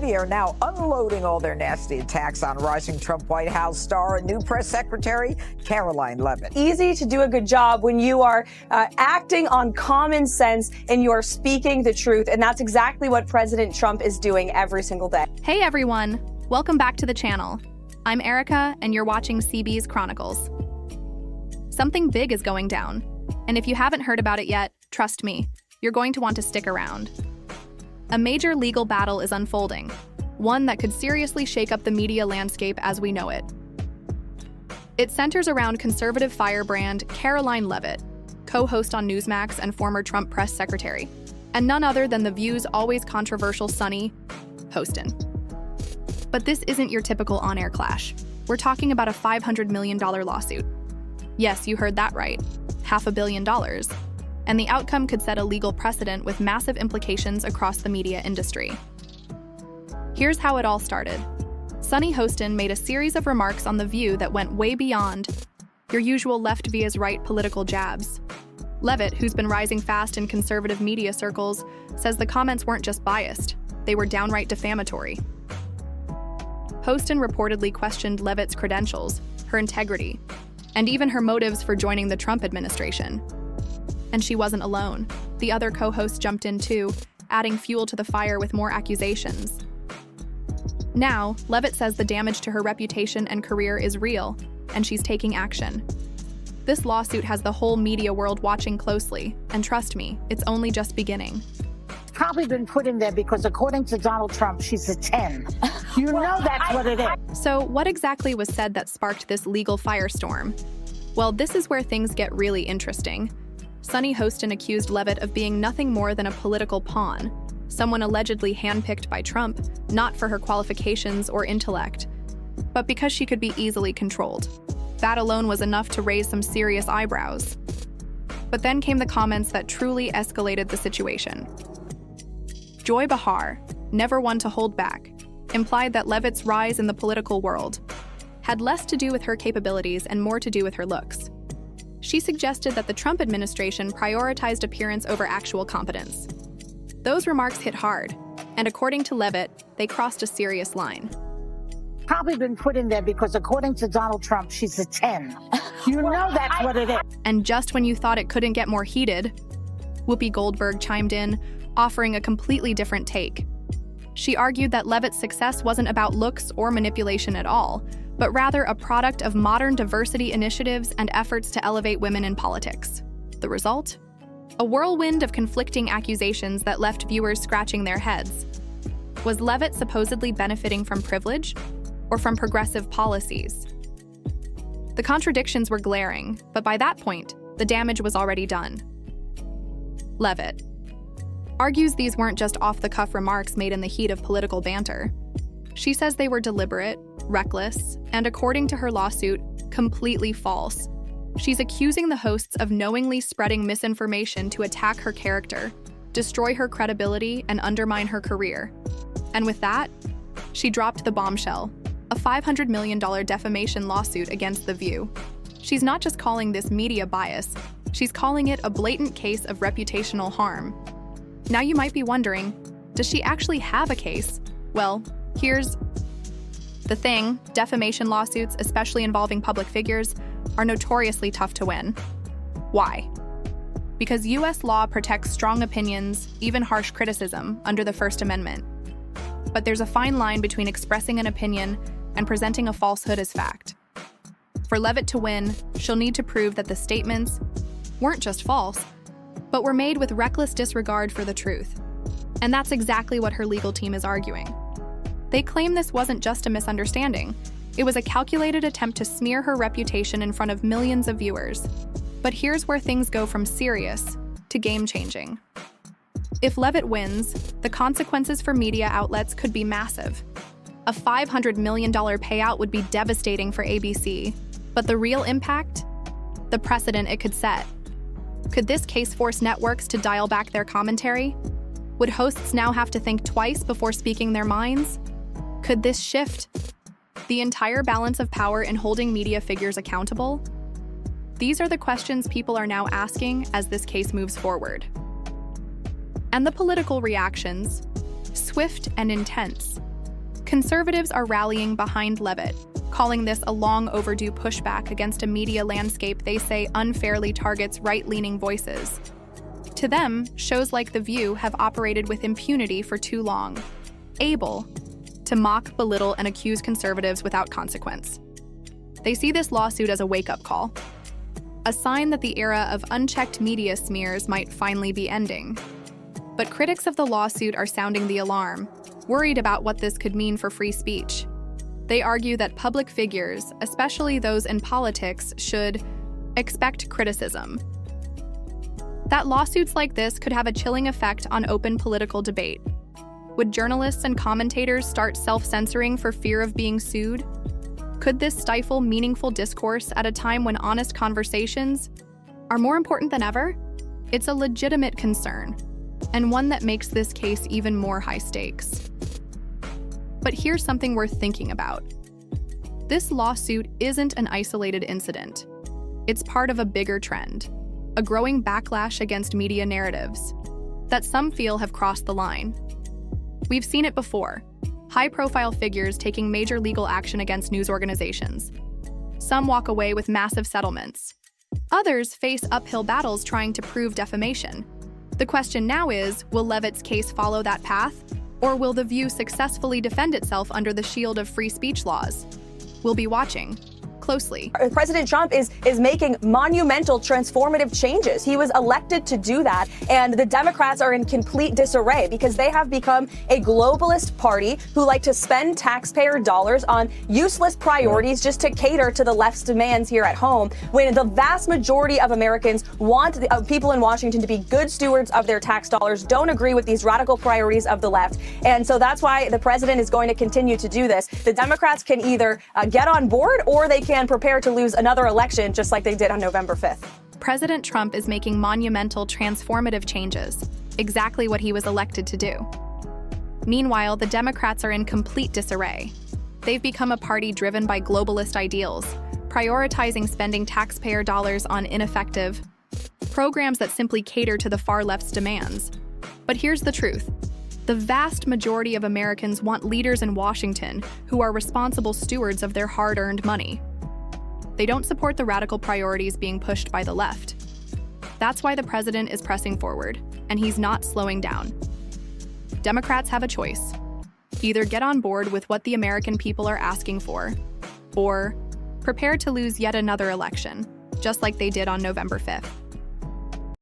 media are now unloading all their nasty attacks on rising Trump White House star and new press secretary, Karoline Levitt. Easy to do a good job when you are acting on common sense and you're speaking the truth. And that's exactly what President Trump is doing every single day. Hey everyone, welcome back to the channel. I'm Erica and you're watching CB's Chronicles. Something big is going down. And if you haven't heard about it yet, trust me, you're going to want to stick around. A major legal battle is unfolding, one that could seriously shake up the media landscape as we know it. It centers around conservative firebrand Karoline Levitt, co-host on Newsmax and former Trump press secretary, and none other than The View's always controversial Sunny Hostin. But this isn't your typical on-air clash. We're talking about a $500 million lawsuit. Yes, you heard that right, $500 million. And the outcome could set a legal precedent with massive implications across the media industry. Here's how it all started. Sunny Hostin made a series of remarks on The View that went way beyond your usual left vs right political jabs. Levitt, who's been rising fast in conservative media circles, says the comments weren't just biased, they were downright defamatory. Hostin reportedly questioned Levitt's credentials, her integrity, and even her motives for joining the Trump administration. And she wasn't alone. The other co-hosts jumped in too, adding fuel to the fire with more accusations. Now, Levitt says the damage to her reputation and career is real, and she's taking action. This lawsuit has the whole media world watching closely, and trust me, it's only just beginning. Probably been put in there because according to Donald Trump, she's a 10. You know that's what it is. So what exactly was said that sparked this legal firestorm? Well, this is where things get really interesting. Sunny Hostin accused Levitt of being nothing more than a political pawn, someone allegedly handpicked by Trump, not for her qualifications or intellect, but because she could be easily controlled. That alone was enough to raise some serious eyebrows. But then came the comments that truly escalated the situation. Joy Behar, never one to hold back, implied that Levitt's rise in the political world had less to do with her capabilities and more to do with her looks. She suggested that the Trump administration prioritized appearance over actual competence. Those remarks hit hard, and according to Levitt, they crossed a serious line. Probably been put in there because according to Donald Trump, she's a 10. You know that's what it is. And just when you thought it couldn't get more heated, Whoopi Goldberg chimed in, offering a completely different take. She argued that Levitt's success wasn't about looks or manipulation at all, but rather a product of modern diversity initiatives and efforts to elevate women in politics. The result? A whirlwind of conflicting accusations that left viewers scratching their heads. Was Levitt supposedly benefiting from privilege or from progressive policies? The contradictions were glaring, but by that point, the damage was already done. Levitt argues these weren't just off-the-cuff remarks made in the heat of political banter. She says they were deliberate, reckless, and according to her lawsuit, completely false. She's accusing the hosts of knowingly spreading misinformation to attack her character, destroy her credibility, and undermine her career. And with that, she dropped the bombshell, a $500 million defamation lawsuit against The View. She's not just calling this media bias, she's calling it a blatant case of reputational harm. Now you might be wondering, does she actually have a case? Well, here's the thing, defamation lawsuits, especially involving public figures, are notoriously tough to win. Why? Because US law protects strong opinions, even harsh criticism, under the First Amendment. But there's a fine line between expressing an opinion and presenting a falsehood as fact. For Levitt to win, she'll need to prove that the statements weren't just false, but were made with reckless disregard for the truth. And that's exactly what her legal team is arguing. They claim this wasn't just a misunderstanding. It was a calculated attempt to smear her reputation in front of millions of viewers. But here's where things go from serious to game-changing. If Levitt wins, the consequences for media outlets could be massive. A $500 million payout would be devastating for ABC. But the real impact? The precedent it could set. Could this case force networks to dial back their commentary? Would hosts now have to think twice before speaking their minds? Could this shift the entire balance of power in holding media figures accountable? These are the questions people are now asking as this case moves forward. And the political reactions, swift and intense. Conservatives are rallying behind Levitt, calling this a long overdue pushback against a media landscape they say unfairly targets right-leaning voices. To them, shows like The View have operated with impunity for too long, able to mock, belittle, and accuse conservatives without consequence. They see this lawsuit as a wake-up call, a sign that the era of unchecked media smears might finally be ending. But critics of the lawsuit are sounding the alarm, worried about what this could mean for free speech. They argue that public figures, especially those in politics, should expect criticism. That lawsuits like this could have a chilling effect on open political debate. Would journalists and commentators start self-censoring for fear of being sued? Could this stifle meaningful discourse at a time when honest conversations are more important than ever? It's a legitimate concern, and one that makes this case even more high stakes. But here's something worth thinking about. This lawsuit isn't an isolated incident. It's part of a bigger trend, a growing backlash against media narratives that some feel have crossed the line. We've seen it before, high-profile figures taking major legal action against news organizations. Some walk away with massive settlements. Others face uphill battles trying to prove defamation. The question now is, will Levitt's case follow that path? Or will The View successfully defend itself under the shield of free speech laws? We'll be watching closely. President Trump is making monumental transformative changes. He was elected to do that, and the Democrats are in complete disarray because they have become a globalist party who like to spend taxpayer dollars on useless priorities just to cater to the left's demands here at home, when the vast majority of Americans want people in Washington to be good stewards of their tax dollars, don't agree with these radical priorities of the left. And so that's why the president is going to continue to do this. The Democrats can either get on board, or they can prepare to lose another election just like they did on November 5th. President Trump is making monumental, transformative changes, exactly what he was elected to do. Meanwhile, the Democrats are in complete disarray. They've become a party driven by globalist ideals, prioritizing spending taxpayer dollars on ineffective programs that simply cater to the far left's demands. But here's the truth. The vast majority of Americans want leaders in Washington who are responsible stewards of their hard-earned money. They don't support the radical priorities being pushed by the left. That's why the president is pressing forward, and he's not slowing down. Democrats have a choice. Either get on board with what the American people are asking for, or prepare to lose yet another election, just like they did on November 5th.